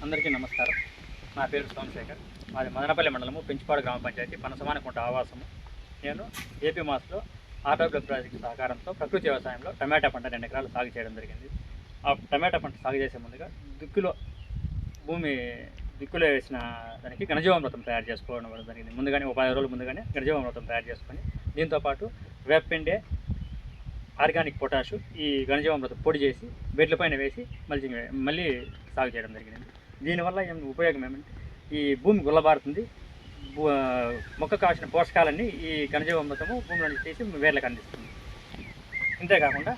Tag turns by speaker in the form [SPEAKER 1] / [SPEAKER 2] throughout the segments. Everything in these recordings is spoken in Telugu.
[SPEAKER 1] అందరికీ నమస్కారం. నా పేరు సోమశేఖర్. మాది మదనపల్లి మండలము పెంచుపాడు గ్రామ పంచాయతీ పనసమానకుంట ఆవాసము. నేను ఏపీ మాస్లో ఆర్డబ్ల్యూ ప్రాజెక్టు సహకారంతో ప్రకృతి వ్యవసాయంలో టమాటా పంట 2 ఎకరాలు సాగు చేయడం జరిగింది. ఆ టమాటా పంట సాగు చేసే ముందుగా దిక్కులో వేసిన దానికి ఘనజీవామృతం తయారు చేసుకోవడం జరిగింది. ముందుగానే 10 రోజుల ముందుగానే ఘనజీవామృతం తయారు చేసుకొని దీంతోపాటు వేపపిండే, ఆర్గానిక్ పొటాషు, ఈ ఘనజీవామృతం పొడి చేసి బెడ్ల పైన వేసి మళ్ళీ సాగు చేయడం జరిగింది. దీనివల్ల ఉపయోగం ఏమంటే ఈ భూమి గుల్లబారుతుంది. మొక్క కావాల్సిన పోషకాలన్నీ ఈ ఘనజీవామృతము భూమిలో నుంచి తీసి వేర్లకు అందిస్తుంది. అంతేకాకుండా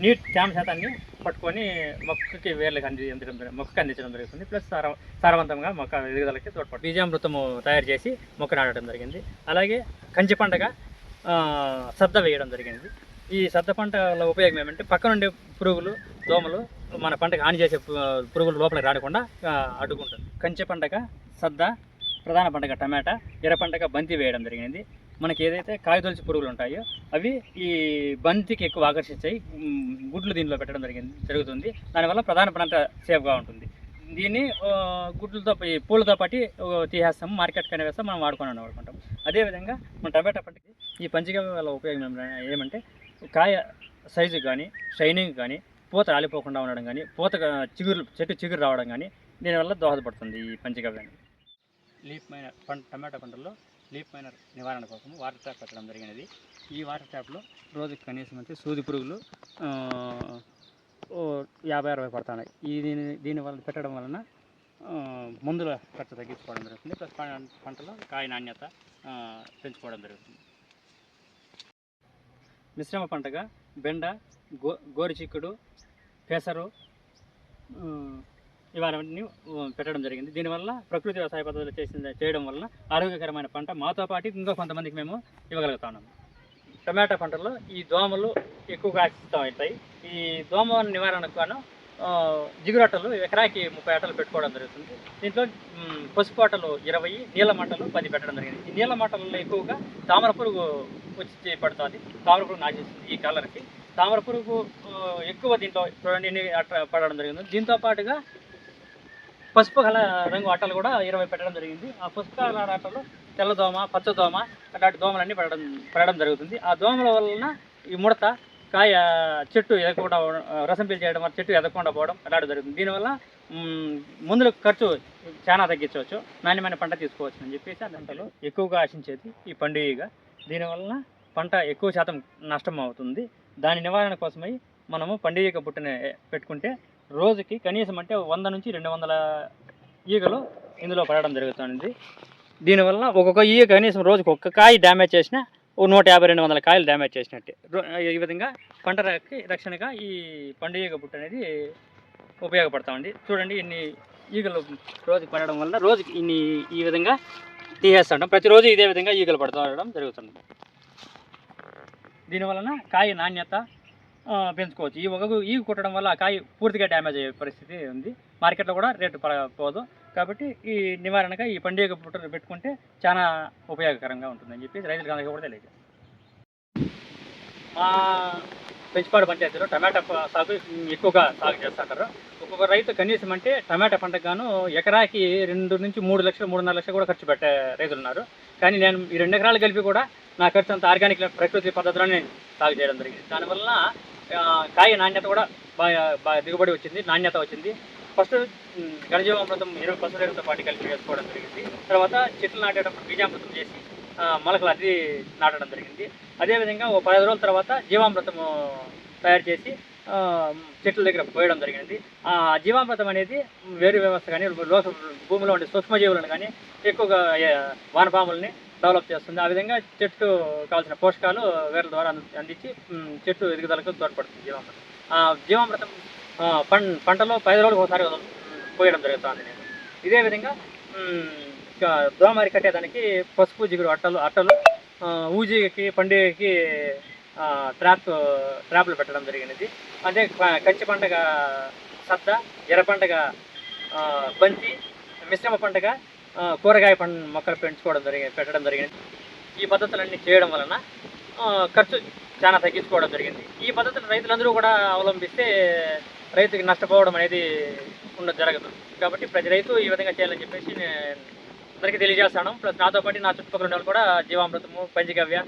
[SPEAKER 1] నీటి తేమ శాతాన్ని పట్టుకొని వేర్లకు అందించడం జరుగుతుంది. ప్లస్ సారవంతంగా మొక్క ఎదుగుదలకి తోడ్పడుతుంది. బీజామృతము తయారు చేసి మొక్క నాటడం జరిగింది. అలాగే కంచి పంటగా సద్ద వేయడం జరిగింది. ఈ సద్ద పంటల ఉపయోగం ఏమంటే పక్క నుండి పురుగులు, దోమలు మన పంటకు హాని చేసే పురుగులు లోపలికి రాకుండా అడ్డుకుంటుంది. కంచె పంటగా సద్ద, ప్రధాన పంటగా టమాటా, ఎర్ర పంటగా బంతి వేయడం జరిగింది. మనకి ఏదైతే కాయతొలచి పురుగులు ఉంటాయో అవి ఈ బంతికి ఎక్కువ ఆకర్షించాయి, గుడ్లు దీనిలో పెట్టడం జరుగుతుంది. దానివల్ల ప్రధాన పంట సేఫ్గా ఉంటుంది. దీన్ని గుడ్లతో పూలతో పాటు తీసేస్తాము, మార్కెట్ కనే వేస్తాం, మనం వాడుకుంటాం. అదేవిధంగా మన టమాటా పంటకి ఈ పంచిక వల్ల ఉపయోగం ఏమంటే కాయ సైజు కానీ, షైనింగ్ కానీ, పూత రాలిపోకుండా ఉండడం కానీ, చెట్టు చిగురు రావడం కానీ దీనివల్ల దోహదపడుతుంది ఈ పంచిక. టమాటా పంటల్లో లీఫ్ మైనర్ నివారణ కోసం వాటర్ ట్యాప్ పెట్టడం జరిగినది. ఈ వాటర్ ట్యాప్లో రోజుకి కనీసం అయితే సూది పురుగులు 50-60 పడుతున్నాయి. దీనివల్ల పెట్టడం వలన మందుల ఖర్చు తగ్గించుకోవడం జరుగుతుంది. ప్లస్ పంటలో కాయ నాణ్యత పెంచుకోవడం జరుగుతుంది. మిశ్రమ పంటగా బెండ, గోరుచిక్కుడు, పెసరు ఇవన్నీ పెట్టడం జరిగింది. దీనివల్ల ప్రకృతి వ్యవసాయ పద్ధతులు చేయడం వలన ఆరోగ్యకరమైన పంట మాతో పాటు ఇంకా కొంతమందికి మేము ఇవ్వగలుగుతున్నాము. టమాటా పంటల్లో ఈ దోమలు ఎక్కువగా ఆశిస్తూ ఉంటాయి. ఈ దోమ నివారణకు గాను జిగురట్టలు ఎకరాకి 30 అట్టలు పెట్టుకోవడం జరుగుతుంది. దీంట్లో పసుపు అట్టలు 20, నీళ్ళ మంటలు 10 పెట్టడం జరిగింది. ఈ నీళ్ళ మంటలలో ఎక్కువగా తామర పురుగు వచ్చి పడుతుంది. తామర పురుగు నాశిస్తుంది ఈ కలర్కి. తామర పురుగు ఎక్కువ దీంట్లో చూడండి అట్ట పడడం జరిగింది. దీంతో పాటుగా పసుపు రంగు అట్టలు కూడా 20 పెట్టడం జరిగింది. ఆ పసుపు కలర్ అట్టలు తెల్లదోమ, పచ్చదోమ అలాంటి దోమలన్నీ పడడం జరుగుతుంది. ఆ దోమల వలన ఈ ముడత, కాయ చెట్టు ఎదగకుండా, రసం పీల్చేయడం వల్ల చెట్టు ఎదగకుండా పోవడం అలాంటి జరుగుతుంది. దీనివల్ల మందుల ఖర్చు చాలా తగ్గించవచ్చు, నాణ్యమైన పంట తీసుకోవచ్చు అని చెప్పేసి ఆ పంటలో ఎక్కువగా ఆశించేది ఈ పండుగ. దీనివలన పంట ఎక్కువ శాతం నష్టం అవుతుంది. దాని నివారణ కోసమై మనము పండుగ బుట్టని పెట్టుకుంటే రోజుకి కనీసం అంటే 100 నుంచి 200 ఈగలు ఇందులో పడడం జరుగుతుంది. దీనివల్ల ఒక్కొక్క ఈగ కనీసం రోజుకి ఒక్క కాయ డ్యామేజ్ చేసినా 150-200 కాయలు డ్యామేజ్ చేసినట్టే. ఈ విధంగా పంట రక్షణగా ఈ పండుగ బుట్ట అనేది ఉపయోగపడతామండి. చూడండి ఇన్ని ఈగలు రోజుకి పడడం వల్ల రోజుకి ఈ విధంగా తీసేస్తుంటాం. ప్రతిరోజు ఇదే విధంగా ఈగలు పడడం జరుగుతుంది. దీనివలన కాయ నాణ్యత పెంచుకోవచ్చు. ఈగ కుట్టడం వల్ల ఆ కాయ పూర్తిగా డ్యామేజ్ అయ్యే పరిస్థితి ఉంది. మార్కెట్లో కూడా రేటు పోదు. కాబట్టి ఈ నివారణగా ఈ పండుగ పుట్టలు పెట్టుకుంటే చాలా ఉపయోగకరంగా ఉంటుందని చెప్పి రైతులకు కూడా తెలియదు. మా పెంచుపాడు పంచాయతీలో టమాటా సాగు ఎక్కువగా సాగు చేస్తుంటారు. ఒక్కొక్క రైతు కనీసం అంటే టమాటా పంటకు గాను ఎకరాకి 2 నుంచి 3 లక్షలు, 3.5 లక్షలు కూడా ఖర్చు పెట్టే రైతులు ఉన్నారు. కానీ నేను ఈ 2 ఎకరాలు కలిపి కూడా నా ఖర్చు అంతా ఆర్గానిక్ ప్రకృతి పద్ధతిలోనే సాగు చేయడం జరిగింది. దానివల్ల కాయ నాణ్యత కూడా బాగా దిగుబడి వచ్చింది, నాణ్యత వచ్చింది. ఫస్ట్ ఘనజీవామృతం 20 పశువుల ఎరువుతో పాటు కలిపి వేసుకోవడం జరిగింది. తర్వాత చెట్లు నాటేటప్పుడు బీజామృతం చేసి మొలకలు అది నాటడం జరిగింది. అదేవిధంగా 15 రోజుల తర్వాత జీవామృతం తయారు చేసి చెట్ల దగ్గర పోయడం జరిగింది. ఆ జీవామృతం అనేది వేరు వ్యవస్థ కానీ భూమిలో ఉండే సూక్ష్మజీవులను కానీ ఎక్కువగా వానపాములని డెవలప్ చేస్తుంది. ఆ విధంగా చెట్టు కావాల్సిన పోషకాలు వేర్ల ద్వారా అందించి చెట్టు ఎదుగుదలకు తోడ్పడుతుంది జీవామృతం. జీవామృతం పంటలో 10 రోజులకు ఒకసారి పోయడం జరుగుతుంది. నేను ఇదే విధంగా దోమ అరికట్టేదానికి పసుపు జిగురు అట్టలు ఊజికి పండుగకి ట్రాప్లు పెట్టడం జరిగినది. అదే కంచి పంటగా సద్ద, ఎర్ర పంటగా బంతి, మిశ్రమ పంటగా కూరగాయ మొక్కలు పెట్టడం జరిగింది. ఈ పద్ధతులన్నీ చేయడం వలన ఖర్చు చాలా తగ్గించుకోవడం జరిగింది. ఈ పద్ధతిని రైతులందరూ కూడా అవలంబిస్తే రైతుకి నష్టపోవడం అనేది జరగదు. కాబట్టి ప్రతి రైతు ఈ విధంగా చేయాలని చెప్పేసి నేను అందరికీ తెలియజేస్తాను. ప్లస్ నాతో పాటు నా చుట్టుపక్కల ఉన్న వాళ్ళు కూడా జీవామృతము, పంచగవ్య,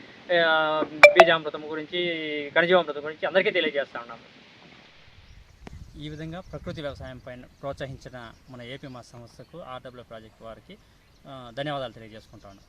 [SPEAKER 1] బీజామృతము గురించి, ఘనజీవామృతం గురించి అందరికీ తెలియజేస్తా ఉన్నాము. ఈ విధంగా ప్రకృతి వ్యవసాయం పైన ప్రోత్సహించిన మన ఏపీ మా సంస్థకు, ఆర్డబ్ల్యూ ప్రాజెక్ట్ వారికి ధన్యవాదాలు తెలియజేసుకుంటాను.